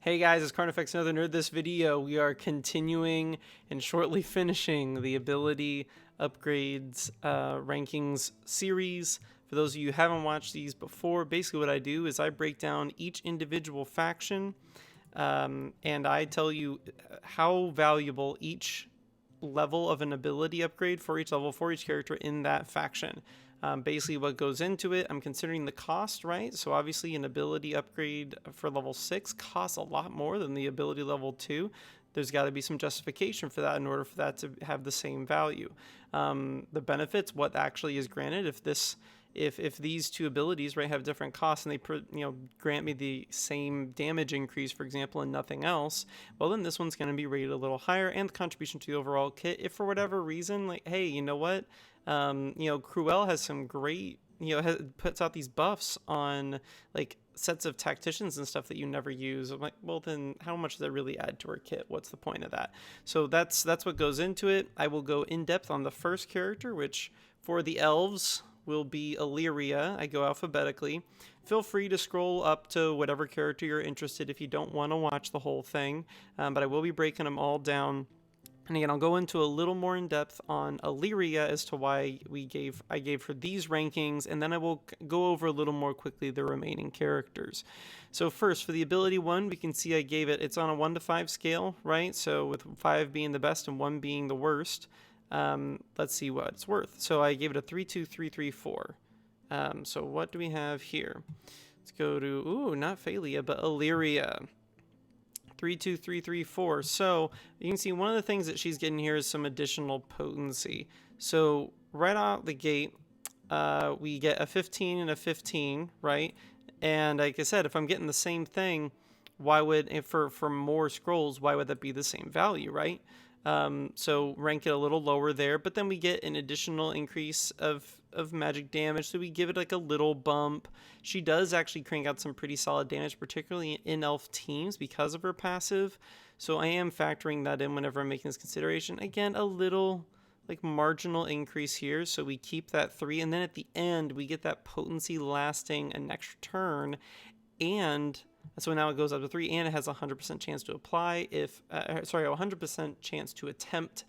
Hey guys, it's carnufex, another nerd. This video, we are continuing and shortly finishing the ability upgrades rankings series. For those of you who haven't watched these before, basically what I do is I break down each individual faction and I tell you how valuable each level of an ability upgrade for each level for each character in that faction. Basically what goes into it, I'm considering the cost, right? So obviously an ability upgrade for level 6 costs a lot more than the ability level 2. There's got to be some justification for that in order for that to have the same value. The benefits, what actually is granted, if these two abilities, right, have different costs and they grant me the same damage increase, for example, and nothing else, well then this one's going to be rated a little higher, and the contribution to the overall kit, if for whatever reason, like, hey, you know what, Cruel has some great, puts out these buffs on like sets of tacticians and stuff that you never use. I'm like, well then how much does that really add to our kit? What's the point of that? So that's what goes into it. I will go in depth on the first character, which for the elves will be Illyria. I go alphabetically. Feel free to scroll up to whatever character you're interested if you don't want to watch the whole thing, but I will be breaking them all down. And again, I'll go into a little more in depth on Illyria as to why I gave her these rankings, and then I will go over a little more quickly the remaining characters. So first, for the ability 1, we can see I gave it's on a 1 to 5 scale, right? So with 5 being the best and 1 being the worst. Let's see what it's worth. So I gave it a 3-2-3-3-4. So what do we have here? Let's go to, not Phalia, but Illyria. 3-2-3-3-4. So you can see one of the things that she's getting here is some additional potency. So right out the gate, we get a 15 and a 15, right? And like I said, if I'm getting the same thing, why would, for more scrolls, why would that be the same value, right? So rank it a little lower there, but then we get an additional increase of magic damage, so we give it like a little bump. She does actually crank out some pretty solid damage, particularly in elf teams because of her passive, so I am factoring that in whenever I'm making this consideration. Again, a little like marginal increase here, so we keep that 3, and then at the end we get that potency lasting an extra turn, and so now it goes up to 3, and it has a 100% chance to apply. 100% chance to attempt.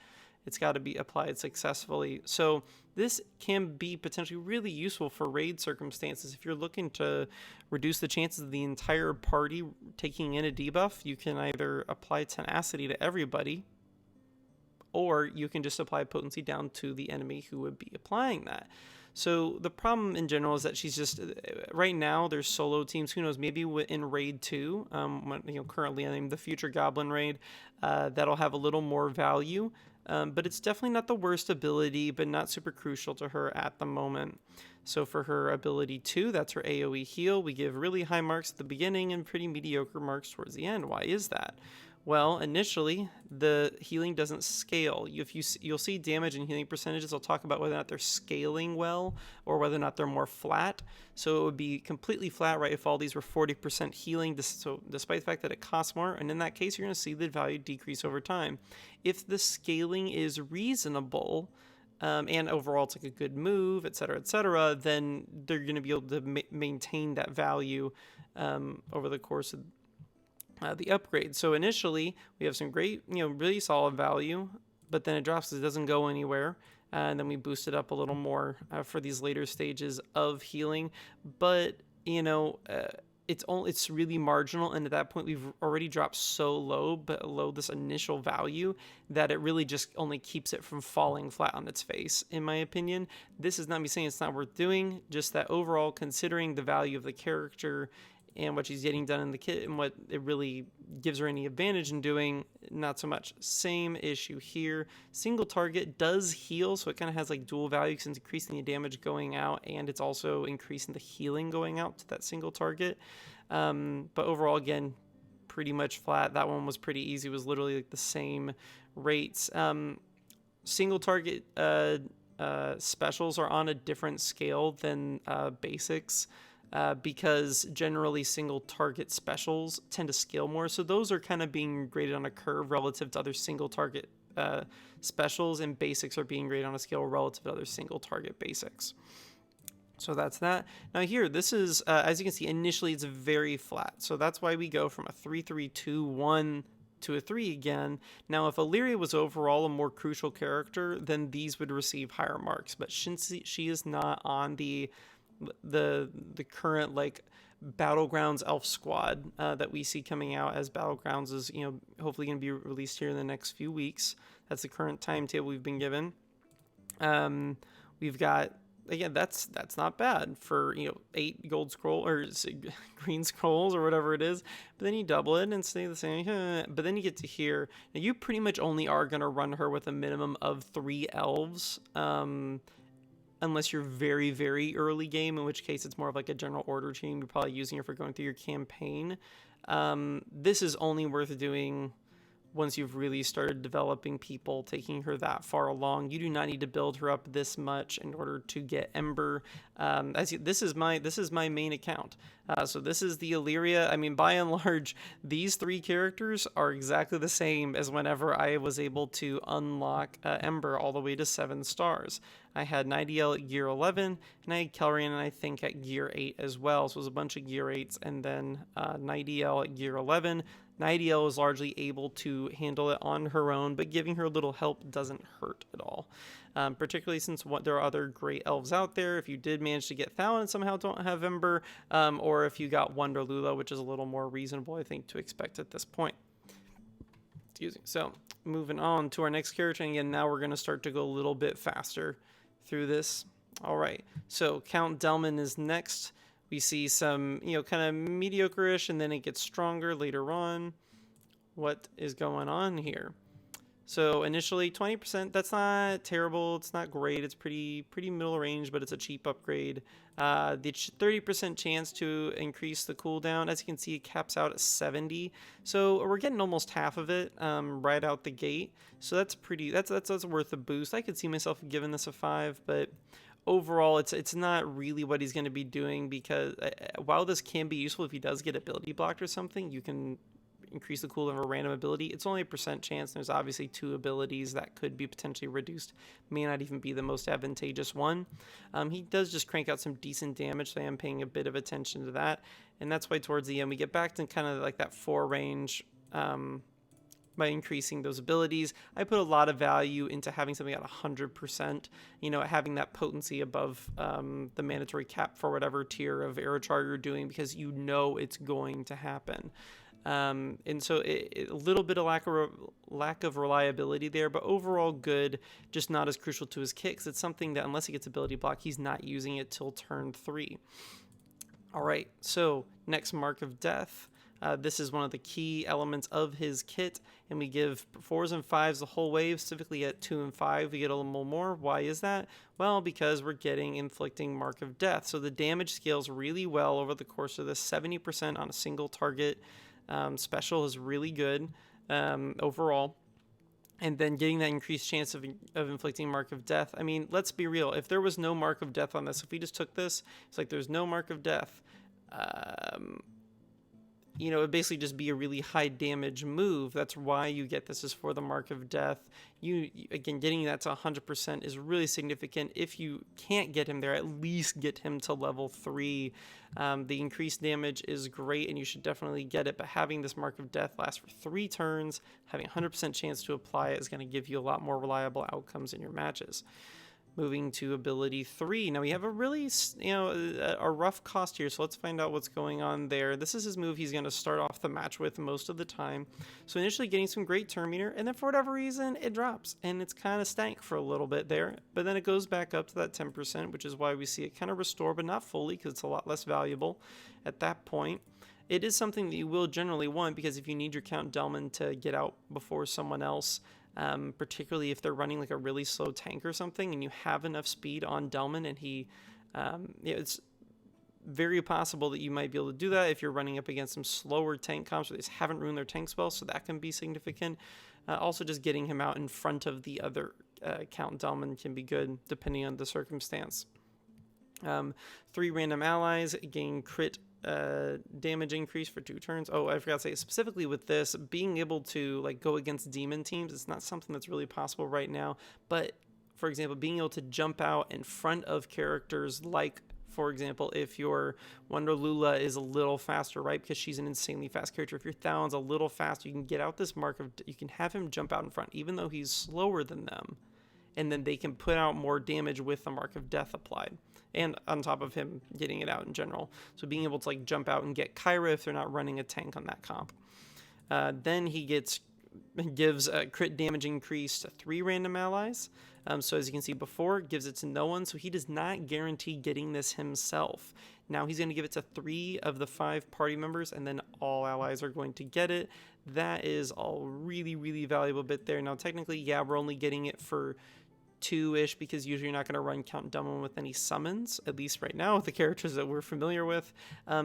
It's got to be applied successfully. So this can be potentially really useful for raid circumstances. If you're looking to reduce the chances of the entire party taking in a debuff, you can either apply tenacity to everybody, or you can just apply potency down to the enemy who would be applying that. So the problem in general is that she's just, right now there's solo teams, who knows, maybe in raid 2, currently I named the future goblin raid, that'll have a little more value, but it's definitely not the worst ability, but not super crucial to her at the moment. So for her ability 2, that's her AoE heal. We give really high marks at the beginning and pretty mediocre marks towards the end. Why is that? Well, initially, the healing doesn't scale. You'll see damage and healing percentages. I'll talk about whether or not they're scaling well or whether or not they're more flat. So it would be completely flat, right, if all these were 40% healing, so despite the fact that it costs more. And in that case, you're going to see the value decrease over time. If the scaling is reasonable, and overall it's like a good move, etc., then they're going to be able to maintain that value over the course of the upgrade. So initially we have some great, really solid value, but then it drops because it doesn't go anywhere, and then we boost it up a little more for these later stages of healing. But it's really marginal, and at that point we've already dropped so low below this initial value that it really just only keeps it from falling flat on its face, in my opinion. This is not me saying it's not worth doing, just that overall, considering the value of the character and what she's getting done in the kit and what it really gives her any advantage in doing, not so much. Same issue here. Single target does heal, so it kind of has like dual value because it's increasing the damage going out and it's also increasing the healing going out to that single target. But overall, again, pretty much flat. That one was pretty easy. It was literally like the same rates. Single target specials are on a different scale than basics. Because generally single target specials tend to scale more. So those are kind of being graded on a curve relative to other single target specials, and basics are being graded on a scale relative to other single target basics. So that's that. Now here, this is, as you can see, initially it's very flat. So that's why we go from a 3-3-2-1 to a 3 again. Now, if Illyria was overall a more crucial character, then these would receive higher marks. But since she is not on the current, like, Battlegrounds elf squad that we see coming out, as Battlegrounds is, you know, hopefully going to be released here in the next few weeks. That's the current timetable we've been given. We've got, again, that's not bad for, you know, 8 gold scroll or green scrolls or whatever it is. But then you double it and stay the same. But then you get to here. Now you pretty much only are going to run her with a minimum of 3 elves. Unless you're very, very early game, in which case it's more of like a general order team. You're probably using her for going through your campaign. This is only worth doing once you've really started developing people, taking her that far along. You do not need to build her up this much in order to get Ember. This is my main account. So this is the Illyria. I mean, by and large, these 3 characters are exactly the same as whenever I was able to unlock Ember all the way to 7 stars. I had Nightiel at gear 11, and I had Kellrian, I think, at gear 8 as well. So it was a bunch of gear 8s, and then Nightiel at gear 11. Nightiel is largely able to handle it on her own, but giving her a little help doesn't hurt at all. Particularly since there are other great elves out there. If you did manage to get Falen and somehow don't have Ember, or if you got Wonder Lula, which is a little more reasonable, I think, to expect at this point. Excuse me. So, moving on to our next character, and again, now we're going to start to go a little bit faster through this. All right, so Count Delmon is next. We see some, you know, kind of mediocre-ish, and then it gets stronger later on. What is going on here? So initially 20%, that's not terrible, it's not great, it's pretty middle range, but it's a cheap upgrade. The 30% chance to increase the cooldown, as you can see, it caps out at 70. So we're getting almost half of it right out the gate. So that's worth a boost. I could see myself giving this a 5, but overall it's not really what he's going to be doing, because while this can be useful if he does get ability blocked or something, you can increase the cooldown of a random ability. It's only a % chance. There's obviously 2 abilities that could be potentially reduced. May not even be the most advantageous one. He does just crank out some decent damage, so I am paying a bit of attention to that. And that's why towards the end we get back to kind of like that 4 range by increasing those abilities. I put a lot of value into having something at 100%, you know, having that potency above the mandatory cap for whatever tier of arrow charge you're doing, because you know it's going to happen. And so a little bit of lack of reliability there, but overall good, just not as crucial to his kicks. It's something that unless he gets ability block, he's not using it till turn 3. All right, so next, Mark of Death. This is one of the key elements of his kit, and we give 4s and 5s the whole wave. Specifically at 2 and 5, we get a little more. Why is that? Well, because we're getting Inflicting Mark of Death. So the damage scales really well over the course of this. 70% on a single target special is really good overall. And then getting that increased chance of inflicting Mark of Death. I mean, let's be real. If there was no Mark of Death on this, if we just took this, it's like there's no Mark of Death. You know, it would basically just be a really high damage move. That's why you get this, is for the Mark of Death. Again, getting that to 100% is really significant. If you can't get him there, at least get him to level 3. The increased damage is great, and you should definitely get it, but having this Mark of Death last for 3 turns, having 100% chance to apply it, is going to give you a lot more reliable outcomes in your matches. Moving to ability 3. Now we have a really, a rough cost here, so let's find out what's going on there. This is his move he's going to start off the match with most of the time. So initially getting some great turn meter, and then for whatever reason it drops, and it's kind of stank for a little bit there, but then it goes back up to that 10%, which is why we see it kind of restore, but not fully, because it's a lot less valuable at that point. It is something that you will generally want, because if you need your Count Delmon to get out before someone else, particularly if they're running like a really slow tank or something, and you have enough speed on Delmon, and he, it's very possible that you might be able to do that if you're running up against some slower tank comps where they just haven't ruined their tanks well, so that can be significant. Also, just getting him out in front of the other Count Delmon can be good, depending on the circumstance. 3 random allies gain crit damage increase for 2 turns. Oh, I forgot to say, specifically with this, being able to like go against demon teams, it's not something that's really possible right now, but for example, being able to jump out in front of characters like For example, if your Wonder Lula is a little faster, right, because she's an insanely fast character. If your Thalen's a little faster, you can get out this mark of, you can have him jump out in front, even though he's slower than them. And then they can put out more damage with the Mark of Death applied. And on top of him getting it out in general. So being able to like jump out and get Kyra if they're not running a tank on that comp. Then he gives a crit damage increase to 3 random allies. So as you can see before, gives it to no one. So he does not guarantee getting this himself. Now he's going to give it to 3 of the 5 party members, and then all allies are going to get it. That is a really, really valuable bit there. Now technically, yeah, we're only getting it for 2-ish, because usually you're not going to run Count Delmon with any summons, at least right now with the characters that we're familiar with.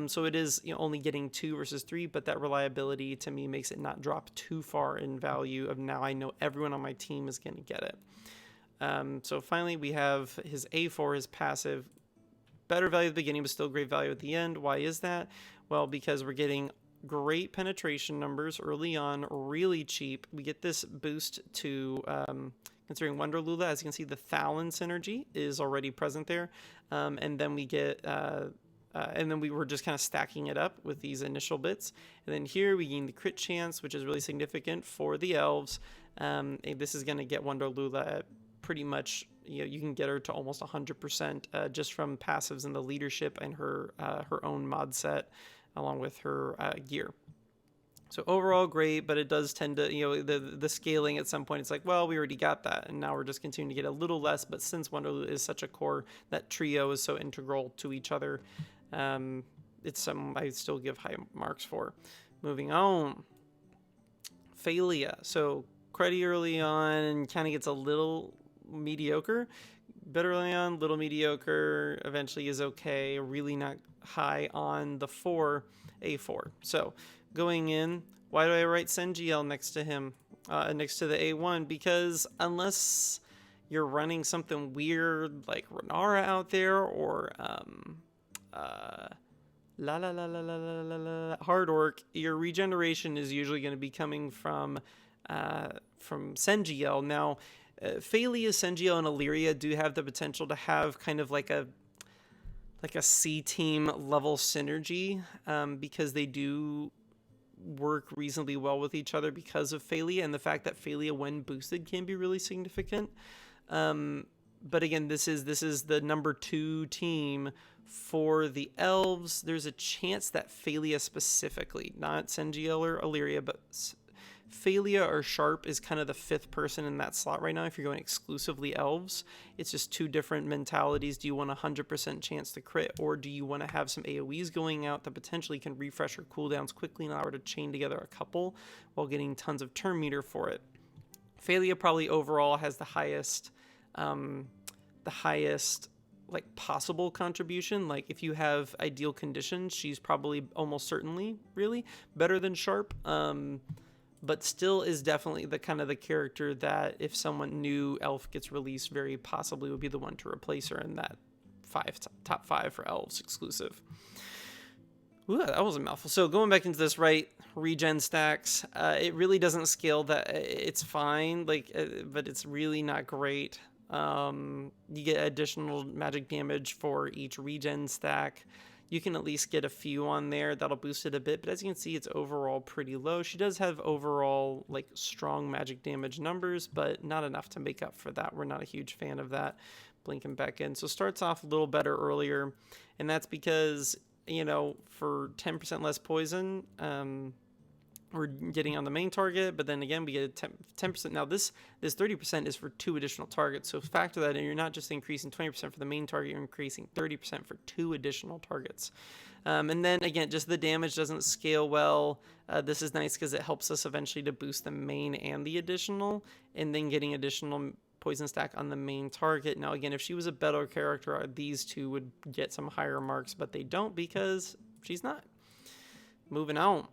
So it is, you know, only getting 2 versus 3, but that reliability to me makes it not drop too far in value of now I know everyone on my team is going to get it. So finally we have his A4, his passive, better value at the beginning, but still great value at the end. Why is that? Well, because we're getting great penetration numbers early on, really cheap. We get this boost to, considering Wonder Lula, as you can see, the Falen synergy is already present there. And then we get, and then we were just kind of stacking it up with these initial bits. And then here we gain the crit chance, which is really significant for the Elves. And this is going to get Wonder Lula at pretty much, you know, you can get her to almost 100% just from passives and the leadership and her own mod set along with her gear. So overall great, but it does tend to, you know, the scaling at some point, it's like, well, we already got that, and now we're just continuing to get a little less. But since Wonder Lula is such a core, that trio is so integral to each other, it's something I still give high marks for. Moving on, Falia. So Cruddy early on kind of gets a little mediocre. Better early on, little mediocre, eventually is okay, really not high on the A4. So going in, why do I write Sengiel next to him, next to the A1? Because unless you're running something weird like Renara out there, or Hard Orc, your regeneration is usually going to be coming from Sengiel. Now, Falia, Sengiel, and Illyria do have the potential to have kind of like a C-team level synergy, because they do work reasonably well with each other because of Falia, and the fact that Falia, when boosted, can be really significant. But again, this is the number 2 team for the Elves. There's a chance that Falia specifically, not Sengiel or Illyria, but Falia or Sharp is kind of the 5th person in that slot right now if you're going exclusively Elves. It's just 2 different mentalities. Do you want a 100% chance to crit, or do you want to have some AoEs going out that potentially can refresh your cooldowns quickly and allow her to chain together a couple while getting tons of turn meter for it? Falia probably overall has the highest like possible contribution. Like if you have ideal conditions, she's probably almost certainly really better than Sharp. But still is definitely the kind of the character that if someone new Elf gets released, very possibly would be the one to replace her in that top 5 for Elves exclusive. Ooh, that was a mouthful. So going back into this, right, regen stacks, it really doesn't scale that. It's fine, like, but it's really not great. You get additional magic damage for each regen stack. You can at least get a few on there that'll boost it a bit, but as you can see, it's overall pretty low. She does have overall like strong magic damage numbers, but not enough to make up for that. We're not a huge fan of that. Blinking back in. So starts off a little better earlier, and that's because, you know, for 10% less poison, we're getting on the main target, but then again, we get 10%. Now this 30% is for 2 additional targets. So factor that in. You're not just increasing 20% for the main target, you're increasing 30% for 2 additional targets. And then again, just the damage doesn't scale well. This is nice because it helps us eventually to boost the main and the additional, and then getting additional poison stack on the main target. Now again, if she was a better character, these 2 would get some higher marks, but they don't because she's not. Moving on.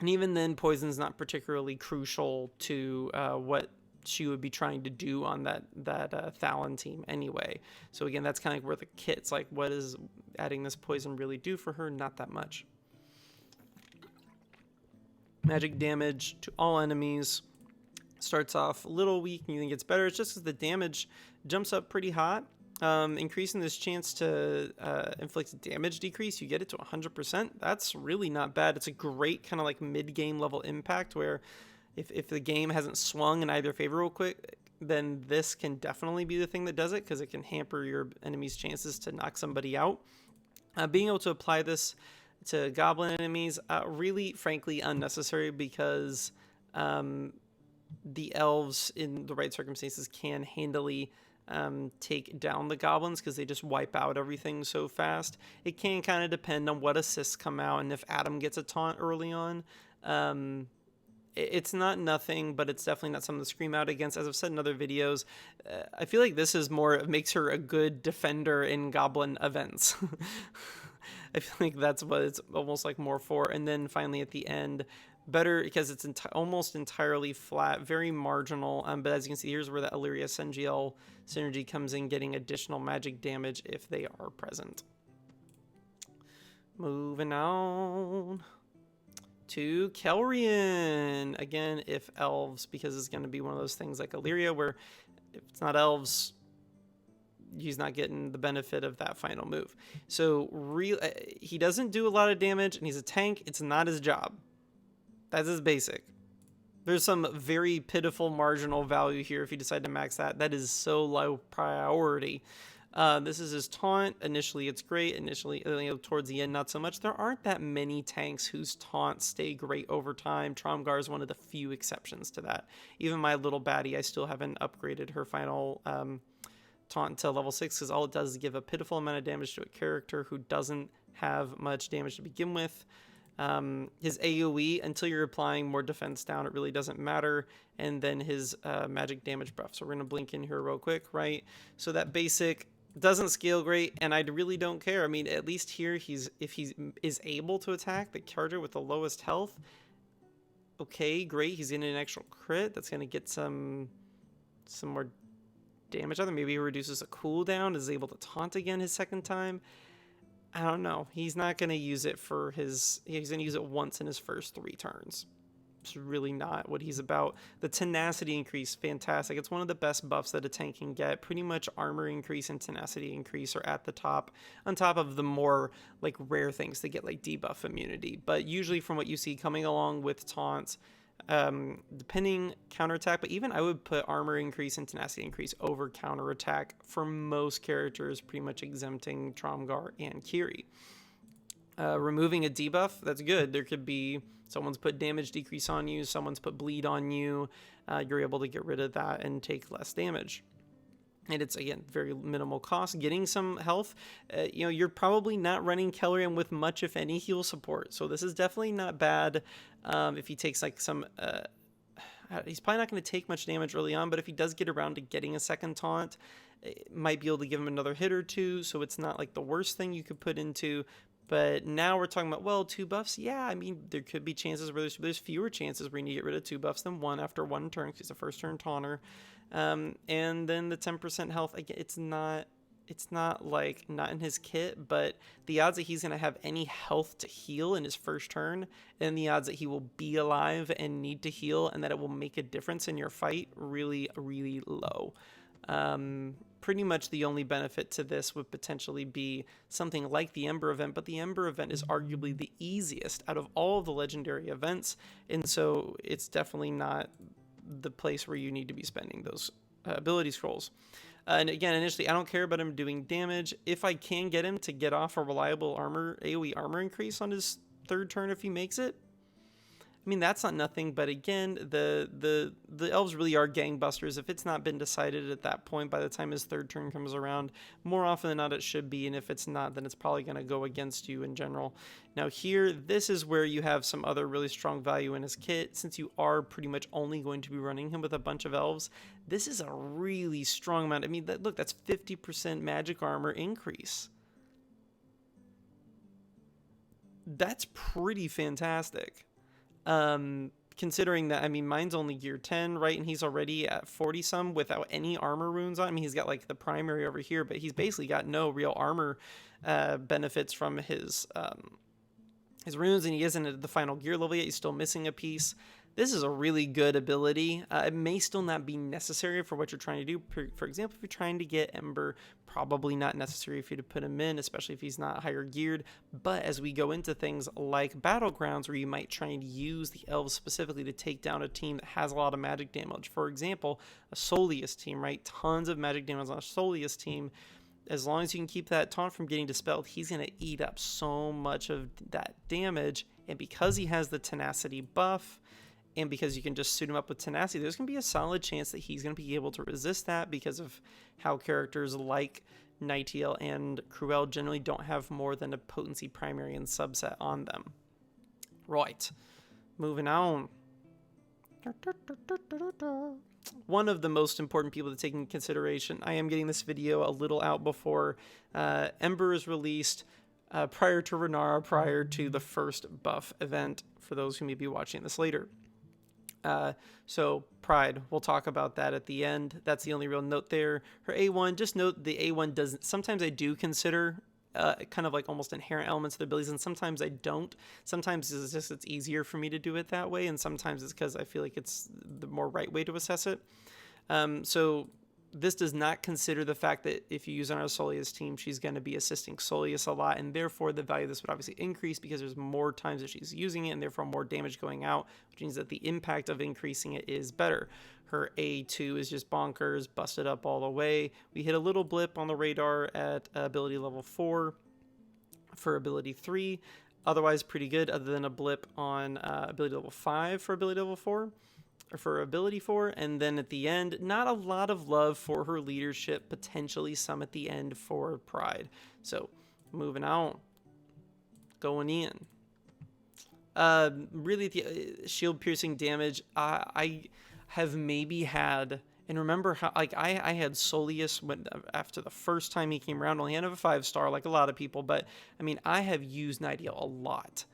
And even then, poison's not particularly crucial to what she would be trying to do on that Thalen team anyway. So again, that's kind of where the kit's like, what does adding this poison really do for her? Not that much. Magic damage to all enemies. Starts off a little weak and then gets better. It's just because the damage jumps up pretty hot. increasing this chance to inflict damage decrease, you get it to 100%. That's really not bad. It's a great kind of like mid-game level impact where if the game hasn't swung in either favor real quick, then this can definitely be the thing that does it, because it can hamper your enemy's chances to knock somebody out. Being able to apply this to goblin enemies, really, frankly, unnecessary, because the elves, in the right circumstances, can handily take down the goblins because they just wipe out everything so fast. It can kind of depend on what assists come out and if Adam gets a taunt early on. It's not nothing, but it's definitely not something to scream out against. As I've said in other videos, I feel like this is more, makes her a good defender in goblin events. I feel like that's what it's almost like more for. And then finally at the end, better because it's almost entirely flat, very marginal. But as you can see, here's where the Illyria Sengiel synergy comes in, getting additional magic damage if they are present. Moving on to Kelrian. Again, if elves, because it's going to be one of those things like Illyria where if it's not elves, he's not getting the benefit of that final move. So he doesn't do a lot of damage, and he's a tank. It's not his job. That's his basic. There's some very pitiful marginal value here if you decide to max that. That is so low priority. This is his taunt. Initially, it's great. Initially, towards the end, not so much. There aren't that many tanks whose taunts stay great over time. Tromgar is one of the few exceptions to that. Even my little baddie, I still haven't upgraded her final taunt to level 6 because all it does is give a pitiful amount of damage to a character who doesn't have much damage to begin with. His AoE, until you're applying more defense down, it really doesn't matter. And then his magic damage buff. So we're going to blink in here real quick, right? So that basic doesn't scale great, and I really don't care. I mean, at least here, if he is able to attack the charger with the lowest health, okay, great. He's getting an extra crit. That's going to get some more damage out of him. Maybe he reduces a cooldown, is able to taunt again his second time. I don't know. He's not going to use it for his... He's going to use it once in his first 3 turns. It's really not what he's about. The tenacity increase, fantastic. It's one of the best buffs that a tank can get. Pretty much armor increase and tenacity increase are at the top, on top of the more like rare things that get like debuff immunity. But usually from what you see coming along with taunts, depending counterattack, but even I would put armor increase and tenacity increase over counterattack for most characters, pretty much exempting Tromgar and Kiri. Removing a debuff, that's good. There could be someone's put damage decrease on you, someone's put bleed on you. You're able to get rid of that and take less damage. And it's, again, very minimal cost. Getting some health, you're probably not running Kelrian with much, if any, heal support. So this is definitely not bad. If he takes like some... he's probably not going to take much damage early on, but if he does get around to getting a second taunt, it might be able to give him another hit or two, so it's not like the worst thing you could put into. But now we're talking about, well, 2 buffs. Yeah, I mean, there could be chances where there's fewer chances where you need to get rid of 2 buffs than 1 after 1 turn, because he's a first turn taunter. And then the 10% health, again, it's not like not in his kit, but the odds that he's going to have any health to heal in his first turn, and the odds that he will be alive and need to heal and that it will make a difference in your fight, really, really low. Pretty much the only benefit to this would potentially be something like the Ember event, but the Ember event is arguably the easiest out of all of the legendary events, and so it's definitely not the place where you need to be spending those ability scrolls. And again, initially, I don't care about him doing damage. If I can get him to get off a reliable AoE armor increase on his 3rd turn if he makes it, I mean, that's not nothing, but again, the elves really are gangbusters. If it's not been decided at that point by the time his 3rd turn comes around, more often than not it should be, and if it's not, then it's probably going to go against you in general. Now here, this is where you have some other really strong value in his kit. Since you are pretty much only going to be running him with a bunch of elves, this is a really strong amount. I mean, look, that's 50% magic armor increase. That's pretty fantastic. Considering that, I mean, mine's only gear 10, right? And he's already at 40 some without any armor runes on. I mean, he's got like the primary over here, but he's basically got no real armor benefits from his runes, and he isn't at the final gear level yet. He's still missing a piece. This is a really good ability. It may still not be necessary for what you're trying to do. For example, if you're trying to get Ember, probably not necessary for you to put him in, especially if he's not higher geared. But as we go into things like Battlegrounds, where you might try and use the Elves specifically to take down a team that has a lot of magic damage. For example, a Soleus team, right? Tons of magic damage on a Soleus team. As long as you can keep that taunt from getting dispelled, he's going to eat up so much of that damage. And because he has the tenacity buff, and because you can just suit him up with tenacity, there's going to be a solid chance that he's going to be able to resist that because of how characters like Nightiel and Cruel generally don't have more than a potency primary and subset on them. Right. Moving on. One of the most important people to take into consideration, I am getting this video a little out before Ember is released, prior to Renara, prior to the first buff event, for those who may be watching this later. So Pride, we'll talk about that at the end. That's the only real note there. Her A1, just note the A1 doesn't, sometimes I do consider kind of like almost inherent elements of the abilities, and sometimes I don't. Sometimes it's easier for me to do it that way, and sometimes it's because I feel like it's the more right way to assess it. So this does not consider the fact that if you use on our Soleus team, she's going to be assisting Soleus a lot, and therefore the value of this would obviously increase because there's more times that she's using it, and therefore more damage going out, which means that the impact of increasing it is better. Her A2 is just bonkers, busted up all the way. We hit a little blip on the radar at ability level 4 for ability 3. Otherwise pretty good, other than a blip on ability level 5 for ability level 4. Or for ability 4, and then at the end, not a lot of love for her leadership, potentially some at the end for Pride. So, moving on. Going in. Really, the shield piercing damage, I have maybe had, and remember how, like, I had Soleus when, after the first time he came around, only had a 5-star, like a lot of people, but, I mean, I have used Nightiel a lot.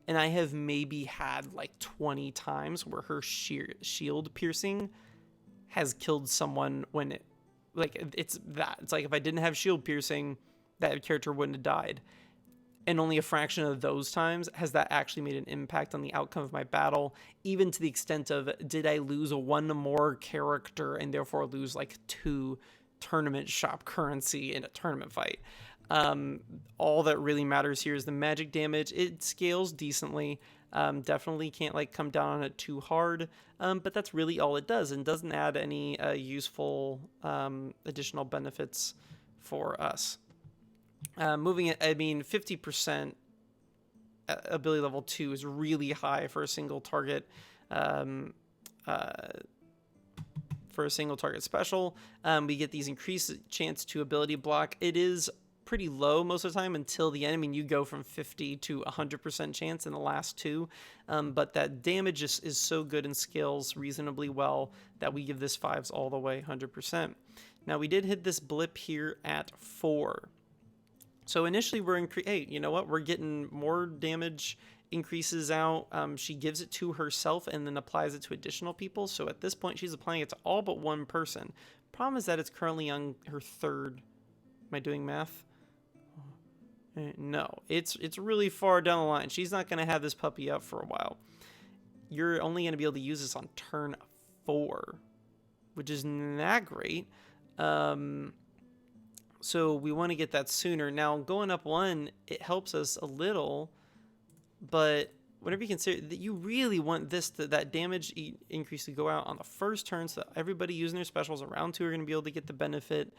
And I have maybe had like 20 times where her shield piercing has killed someone when it, like, it's that. It's like if I didn't have shield piercing, that character wouldn't have died. And only a fraction of those times has that actually made an impact on the outcome of my battle, even to the extent of, did I lose one more character and therefore lose like 2 tournament shop currency in a tournament fight? All that really matters here is the magic damage. It scales decently. Definitely can't like come down on it too hard, but that's really all it does, and doesn't add any useful additional benefits for us. Moving it, I mean, 50% ability level 2 is really high for a single target. For a single target special, we get these increased chance to ability block. It is pretty low most of the time until the end. I mean, you go from 50 to 100% chance in the last 2, but that damage is so good and scales reasonably well that we give this 5s all the way 100%. Now, we did hit this blip here at 4. So initially we're hey, you know what? We're getting more damage increases out. She gives it to herself and then applies it to additional people. So at this point, she's applying it to all but one person. Problem is that it's currently on her 3rd. Am I doing math? No, it's really far down the line. She's not going to have this puppy up for a while. You're only going to be able to use this on turn 4, which is not great. So we want to get that sooner. Now, going up 1, it helps us a little, but whenever you consider that, you really want that damage increase to go out on the first turn, so that everybody using their specials around 2 are going to be able to get the benefit.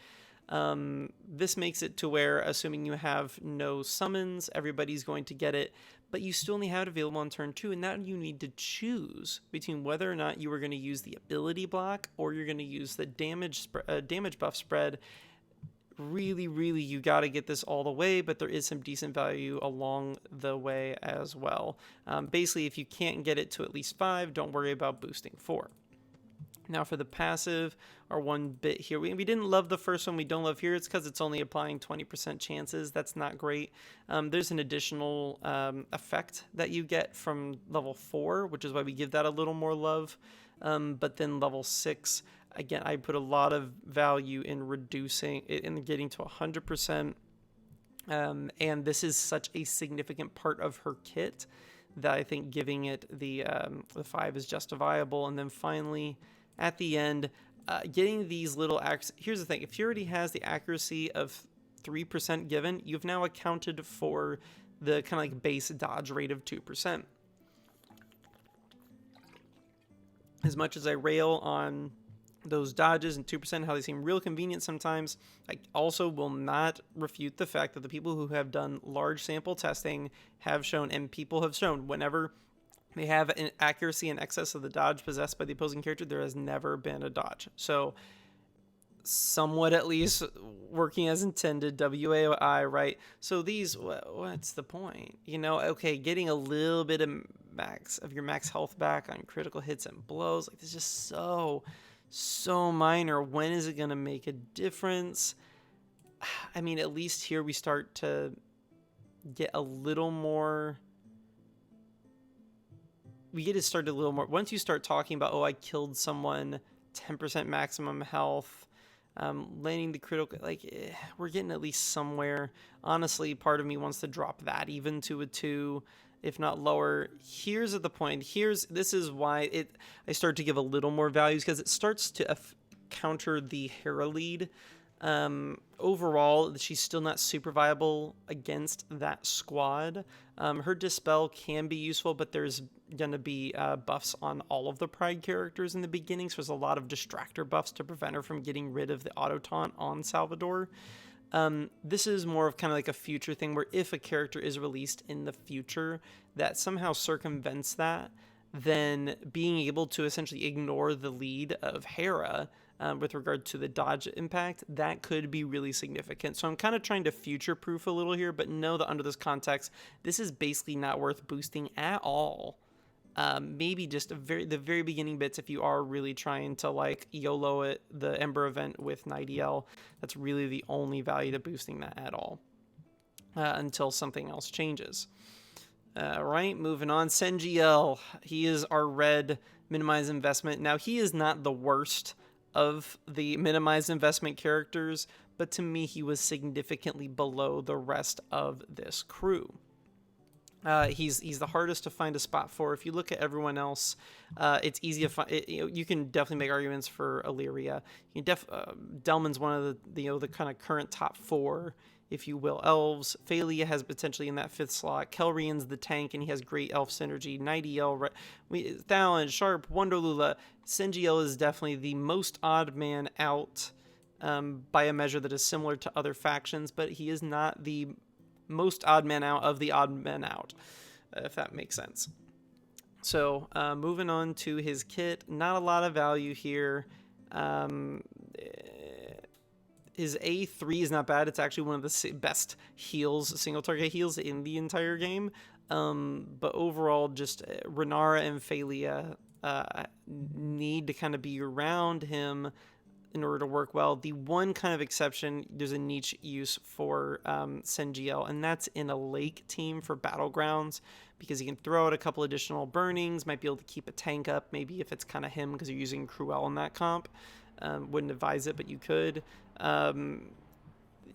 This makes it to where, assuming you have no summons, everybody's going to get it, but you still only have it available on turn 2, and now you need to choose between whether or not you are going to use the ability block or you're going to use the damage buff spread. Really, you got to get this all the way, but there is some decent value along the way as well. Basically, if you can't get it to at least 5, don't worry about boosting 4. Now for the passive, our 1 bit here, we didn't love the first one, we don't love here. It's because it's only applying 20% chances. That's not great. There's an additional effect that you get from level 4, which is why we give that a little more love. But then level 6, again, I put a lot of value in reducing it and getting to 100%. And this is such a significant part of her kit that I think giving it the 5 is justifiable. And then finally, at the end, getting these little here's the thing: if he already has the accuracy of 3% given, you've now accounted for the kind of like base dodge rate of 2%. As much as I rail on those dodges and 2%, how they seem real convenient sometimes, I also will not refute the fact that the people who have done large sample testing have shown, and people have shown, whenever they have an accuracy in excess of the dodge possessed by the opposing character, there has never been a dodge. So somewhat at least working as intended, WAI, right? So these, what's the point? You know, okay, getting a little bit of your max health back on critical hits and blows, like, this is just so minor. When is it going to make a difference? I mean, at least here we start to get a little more. We get to start a little more. Once you start talking about, oh, I killed someone, 10% maximum health, landing the critical, like, we're getting at least somewhere. Honestly, part of me wants to drop that even to a 2, if not lower. Here's at the point. This is why I start to give a little more values, because it starts to counter the Hera lead. Overall, she's still not super viable against that squad. Her Dispel can be useful, but there's going to be buffs on all of the Pride characters in the beginning, so there's a lot of distractor buffs to prevent her from getting rid of the auto taunt on Salvador. This is more of kind of like a future thing, where if a character is released in the future that somehow circumvents that, then being able to essentially ignore the lead of Hera with regard to the dodge impact, that could be really significant. So I'm kind of trying to future-proof a little here, but know that under this context, this is basically not worth boosting at all. Maybe just the very beginning bits, if you are really trying to like YOLO it, the Ember event with Nightiel, that's really the only value to boosting that at all, until something else changes. Right, moving on. Sengiel, he is our red minimize investment. Now, he is not the worst of the minimized investment characters, but to me, he was significantly below the rest of this crew. He's the hardest to find a spot for. If you look at everyone else, it's easy to find. You can definitely make arguments for Illyria. Delmon's one of the kind of current top 4, if you will. Elves, Falen has potentially in that 5th slot. Kelrian's the tank, and he has great elf synergy. Nightiel, Falen, Sharp, Wonderlula. Sengiel is definitely the most odd man out by a measure that is similar to other factions, but he is not the most odd man out of the odd men out, if that makes sense. So moving on to his kit, not a lot of value here. His A3 is not bad. It's actually one of the best heals, single target heals in the entire game. But overall, just Renara and Falen need to kind of be around him in order to work well. The one kind of exception, there's a niche use for Sengiel, and that's in a lake team for Battlegrounds, because he can throw out a couple additional burnings, might be able to keep a tank up, maybe if it's kind of him, because you're using Cruel in that comp. Wouldn't advise it, but you could.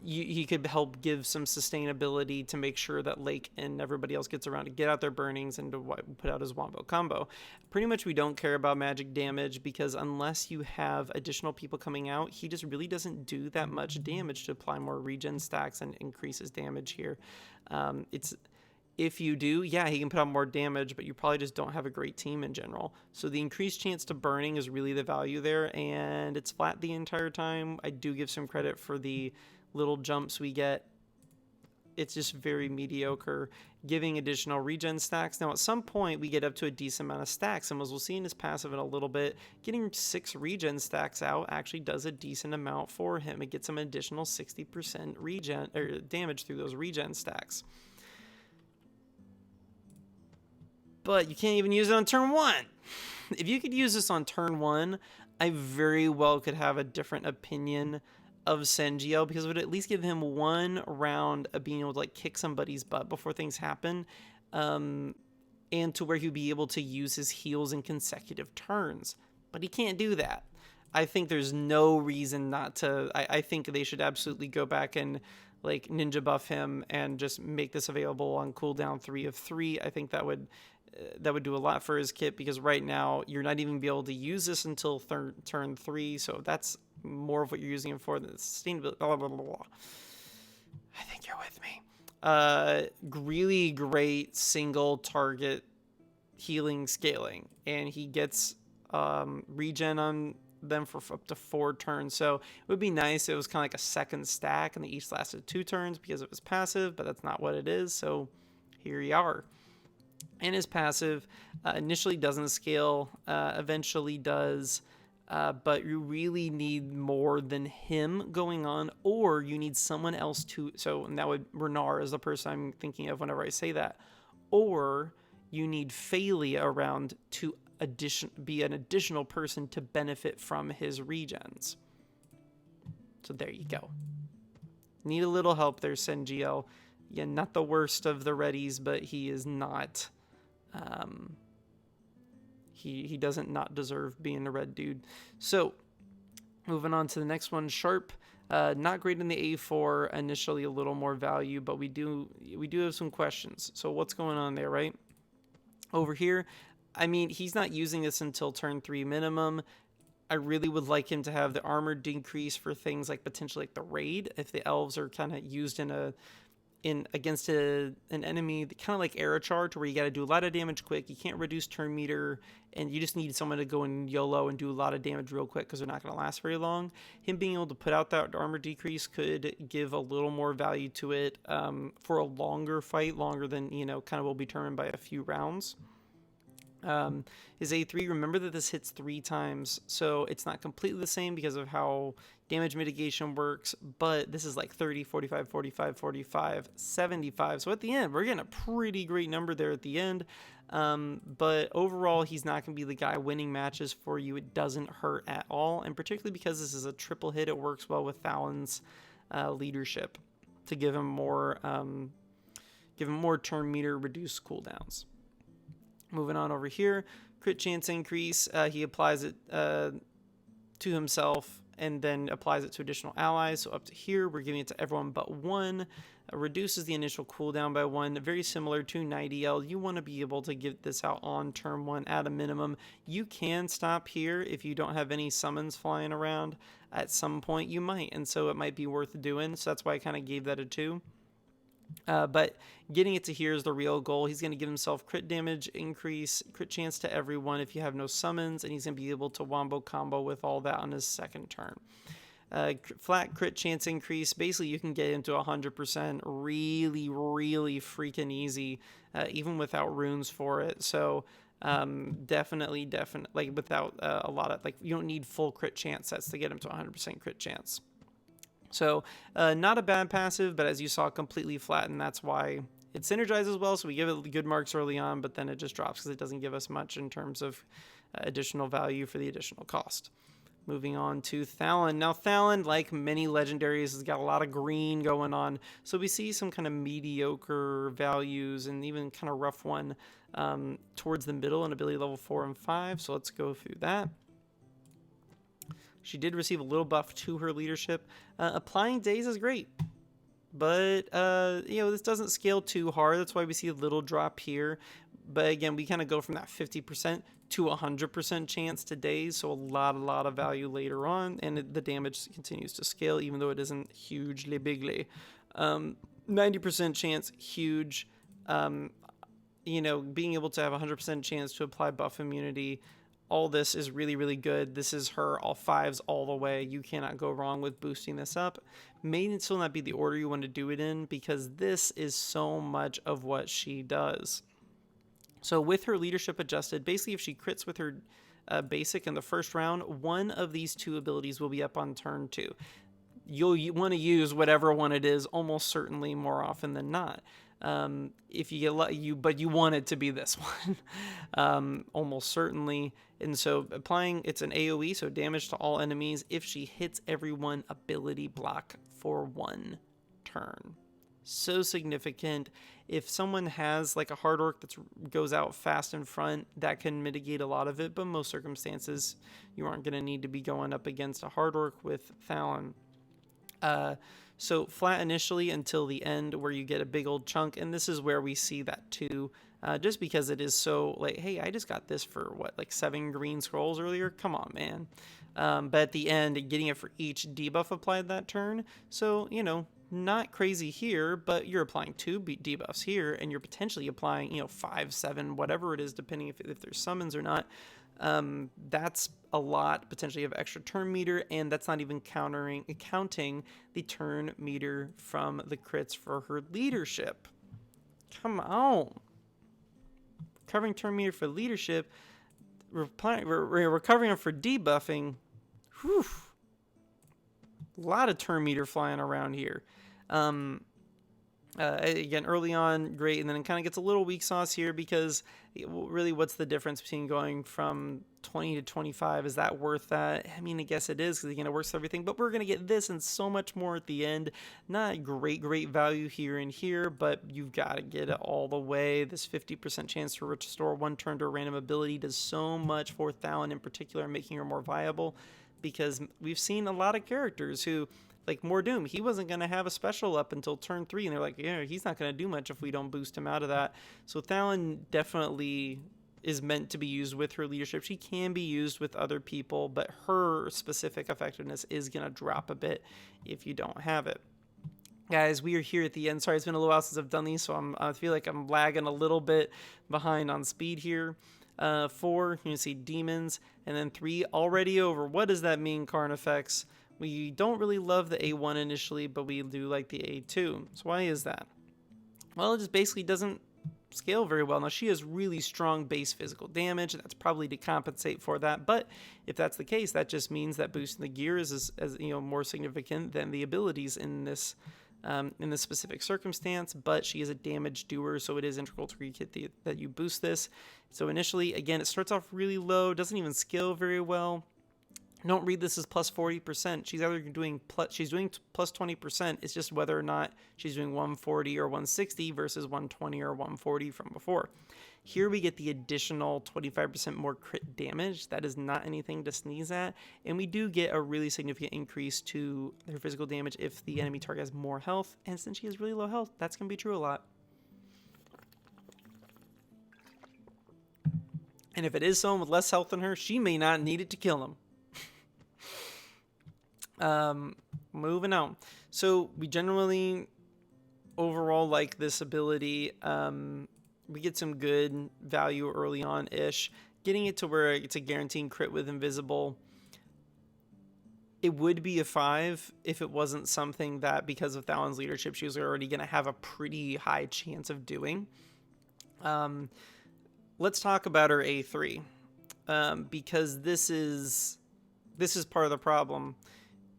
He could help give some sustainability to make sure that Lake and everybody else gets around to get out their burnings and to put out his wombocombo. Pretty much we don't care about magic damage, because unless you have additional people coming out, he just really doesn't do that much damage to apply more regen stacks and increase his damage here. If you do, yeah, he can put out more damage, but you probably just don't have a great team in general. So the increased chance to burning is really the value there, and it's flat the entire time. I do give some credit for the little jumps we get. It's just very mediocre, giving additional regen stacks. Now, at some point, we get up to a decent amount of stacks, and as we'll see in his passive in a little bit, getting 6 regen stacks out actually does a decent amount for him. It gets him an additional 60% regen or damage through those regen stacks. But you can't even use it on turn 1. If you could use this on turn 1, I very well could have a different opinion of Sengiel, because it would at least give him one round of being able to like kick somebody's butt before things happen, and to where he'd be able to use his heals in consecutive turns. But he can't do that. I think there's no reason not to. I think they should absolutely go back and like ninja buff him and just make this available on cooldown 3 of 3. I think that would do a lot for his kit, because right now you're not even be able to use this until turn 3. So that's more of what you're using it for than sustainability. Blah, blah, blah, blah. I think you're with me. Really great single target healing scaling, and he gets regen on them for up to 4 turns. So it would be nice if it was kind of like a second stack and they each lasted 2 turns because of his passive, but that's not what it is. So here you are. And his passive initially doesn't scale, eventually does, but you really need more than him going on, or you need someone else to. So and that would Renar is the person I'm thinking of whenever I say that, or you need Falen around to be an additional person to benefit from his regens. So there you go. Need a little help there, Sengiel. Yeah, not the worst of the readies, but he is not. He doesn't not deserve being a red dude. So moving on to the next one, Sharp. Not great in the A4. Initially a little more value, but we do have some questions. So what's going on there, right? Over here, I mean, he's not using this until turn 3 minimum. I really would like him to have the armor decrease for things like potentially like the raid, if the elves are kind of used against an enemy, kind of like Era Charge, where you got to do a lot of damage quick. You can't reduce turn meter, and you just need someone to go in YOLO and do a lot of damage real quick because they're not going to last very long. Him being able to put out that armor decrease could give a little more value to it for a longer fight, longer than, kind of will be determined by a few rounds. His A3, remember that this hits 3 times, so it's not completely the same because of how damage mitigation works, but this is like 30, 45, 45, 45, 75. So at the end, we're getting a pretty great number there at the end. But overall, he's not going to be the guy winning matches for you. It doesn't hurt at all, and particularly because this is a triple hit, it works well with Falen's leadership to give him more turn meter, reduced cooldowns. Moving on over here, crit chance increase. He applies it to himself and then applies it to additional allies. So up to here, we're giving it to everyone but one. Reduces the initial cooldown by 1. Very similar to Nightiel. You want to be able to get this out on turn 1 at a minimum. You can stop here if you don't have any summons flying around. At some point, you might, and so it might be worth doing. So that's why I kind of gave that a 2. But getting it to here is the real goal. He's going to give himself crit damage increase, crit chance to everyone if you have no summons, and he's going to be able to wombo combo with all that on his second turn. Flat crit chance increase. Basically, you can get into 100% really, really freaking easy, even without runes for it. So definitely, like without a lot of, like, you don't need full crit chance sets to get him to 100% crit chance. So not a bad passive, but as you saw, completely flat, and that's why it synergizes well. So we give it good marks early on, but then it just drops because it doesn't give us much in terms of additional value for the additional cost. Moving on to Falen. Now Falen, like many legendaries, has got a lot of green going on. So we see some kind of mediocre values and even kind of rough one towards the middle in ability level 4 and 5. So let's go through that. She did receive a little buff to her leadership. Applying days is great, but this doesn't scale too hard. That's why we see a little drop here. But again, we kind of go from that 50% to 100% chance to days, so a lot of value later on, and the damage continues to scale, even though it isn't hugely bigly. 90% chance, huge. Being able to have 100% chance to apply buff immunity. All this is really, really good. This is her all 5s all the way. You cannot go wrong with boosting this up. May still not be the order you want to do it in, because this is so much of what she does. So with her leadership adjusted, basically if she crits with her basic in the first round, one of these 2 abilities will be up on turn 2. You'll want to use whatever one it is, almost certainly more often than not. If you get but you want it to be this one, almost certainly. And so applying, it's an AoE, so damage to all enemies if she hits everyone ability block for 1 turn. So significant. If someone has like a hard orc that goes out fast in front, that can mitigate a lot of it, but most circumstances you aren't going to need to be going up against a hard orc with Falen. So flat initially until the end where you get a big old chunk, and this is where we see that too, just because it is so like, hey, I just got this for what, like 7 green scrolls earlier? Come on, man. But at the end, getting it for each debuff applied that turn. So, you know, not crazy here, but you're applying 2 debuffs here, and you're potentially applying, you know, 5, 7, whatever it is, depending if there's summons or not. That's a lot potentially of extra turn meter, and that's not even counting the turn meter from the crits for her leadership. Come on. Recovering turn meter for leadership, we're recovering them for debuffing. Whew. A lot of turn meter flying around here. Again, early on, great, and then it kind of gets a little weak sauce here because really what's the difference between going from 20 to 25? Is that worth that? I mean, I guess it is because, again, it works for everything, but we're going to get this and so much more at the end. Not great value here and here, but you've got to get it all the way. This 50% chance to restore 1 turn to a random ability does so much for Falen in particular, making her more viable, because we've seen a lot of characters who, like Mordoom, he wasn't going to have a special up until turn 3, and they're like, yeah, he's not going to do much if we don't boost him out of that. So Falen definitely is meant to be used with her leadership. She can be used with other people, but her specific effectiveness is going to drop a bit if you don't have it. Guys, we are here at the end. Sorry, it's been a little while since I've done these, so I feel like I'm lagging a little bit behind on speed here. 4, you can see demons, and then 3 already over. What does that mean, carnufex? We don't really love the A1 initially, but we do like the A2. So why is that? Well, it just basically doesn't scale very well. Now, she has really strong base physical damage. That's probably to compensate for that. But if that's the case, that just means that boosting the gear is as you know, more significant than the abilities in this specific circumstance. But she is a damage doer, so it is integral to rekit that you boost this. So initially, again, it starts off really low, doesn't even scale very well. Don't read this as plus 40%. She's either doing plus 20%. It's just whether or not she's doing 140 or 160 versus 120 or 140 from before. Here we get the additional 25% more crit damage. That is not anything to sneeze at. And we do get a really significant increase to her physical damage if the enemy target has more health. And since she has really low health, that's going to be true a lot. And if it is someone with less health than her, she may not need it to kill him. Moving on. So we generally overall like this ability. We get some good value early on-ish. Getting it to where it's a guaranteed crit with invisible. It would be a 5 if it wasn't something that, because of Falen's leadership, she was already going to have a pretty high chance of doing. Let's talk about her A3. Because this is part of the problem.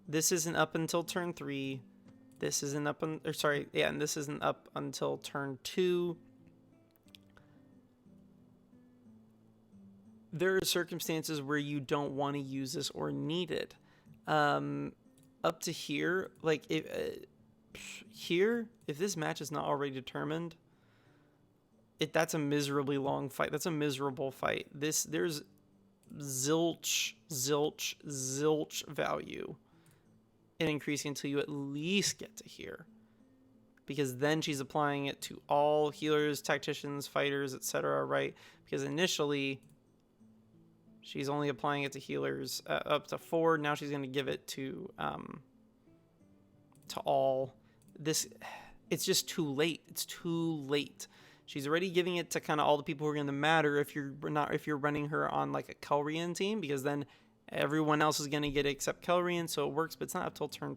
This isn't up until turn 3. This isn't up and this isn't up until turn 2. There are circumstances where you don't want to use this or need it. Up to here, like if this match is not already determined, that's a miserably long fight. That's a miserable fight. There's zilch value in increasing until you at least get to here, because then she's applying it to all healers, tacticians, fighters, etc., right? Because initially she's only applying it to healers up to 4. Now she's going to give it to all. It's just too late. It's too late. She's already giving it to kind of all the people who are going to matter if you're running her on like a Kelrian team, because then everyone else is going to get it except Kelrian, so it works, but it's not up till turn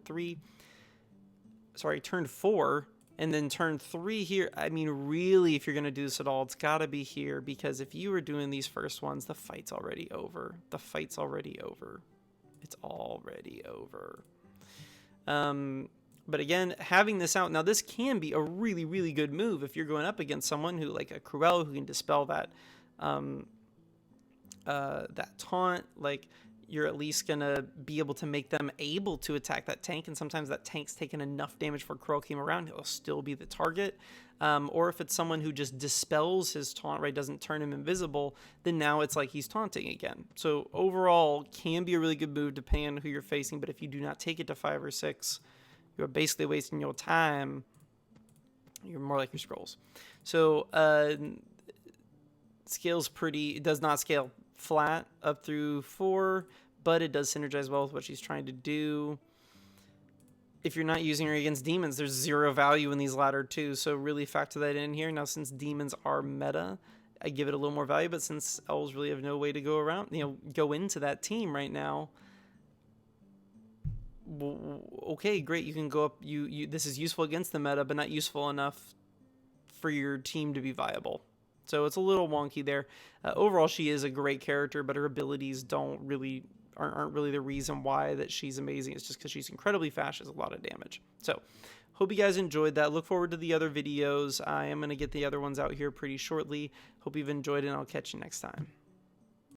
4, and then turn 3 here. I mean, really, if you're going to do this at all, it's got to be here, because if you were doing these first ones, the fight's already over. It's already over. But again, having this out, now this can be a really, really good move if you're going up against someone who, like a Cruel, who can dispel that that taunt. Like, you're at least going to be able to make them able to attack that tank, and sometimes that tank's taken enough damage for Cruel came around, he'll still be the target. Or if it's someone who just dispels his taunt, right, doesn't turn him invisible, then now it's like he's taunting again. So overall, can be a really good move depending on who you're facing, but if you do not take it to 5 or 6, you're basically wasting your time. You're more like your scrolls. So scales pretty. It does not scale flat up through 4, but it does synergize well with what she's trying to do. If you're not using her against demons, there's 0 value in these latter 2, so really factor that in here. Now, since demons are meta, I give it a little more value, but since elves really have no way to go around, go into that team right now, okay, great, you can go up, this is useful against the meta, but not useful enough for your team to be viable. So it's a little wonky there. Overall, she is a great character, but her abilities aren't really the reason why that she's amazing. It's just because she's incredibly fast, she has a lot of damage. So hope you guys enjoyed that. Look forward to the other videos. I am going to get the other ones out here pretty shortly. Hope you've enjoyed it, and I'll catch you next time.